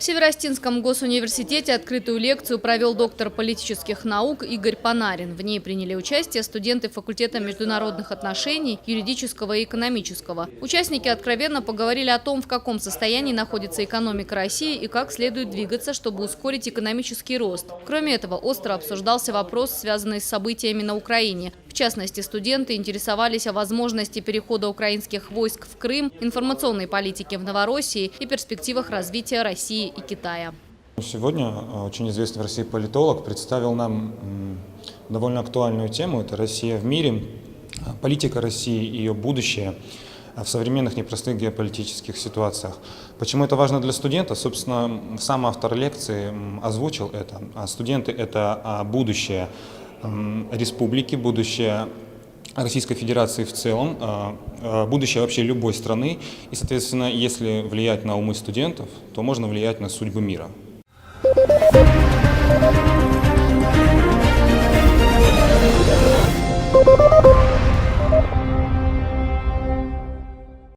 Северостинском госуниверситете открытую лекцию провел доктор политических наук Игорь Панарин. В ней приняли участие студенты факультета международных отношений, юридического и экономического. Участники откровенно поговорили о том, в каком состоянии находится экономика России и как следует двигаться, чтобы ускорить экономический рост. Кроме этого, остро обсуждался вопрос, связанный с событиями на Украине. В частности, студенты интересовались о возможности перехода украинских войск в Крым, информационной политике в Новороссии и перспективах развития России и Китая. Сегодня очень известный в России политолог представил нам довольно актуальную тему. Это Россия в мире, политика России и ее будущее в современных непростых геополитических ситуациях. Почему это важно для студента? Собственно, сам автор лекции озвучил это. Студенты – это будущее республики, будущее Российской Федерации в целом, будущее вообще любой страны. И, соответственно, если влиять на умы студентов, то можно влиять на судьбы мира.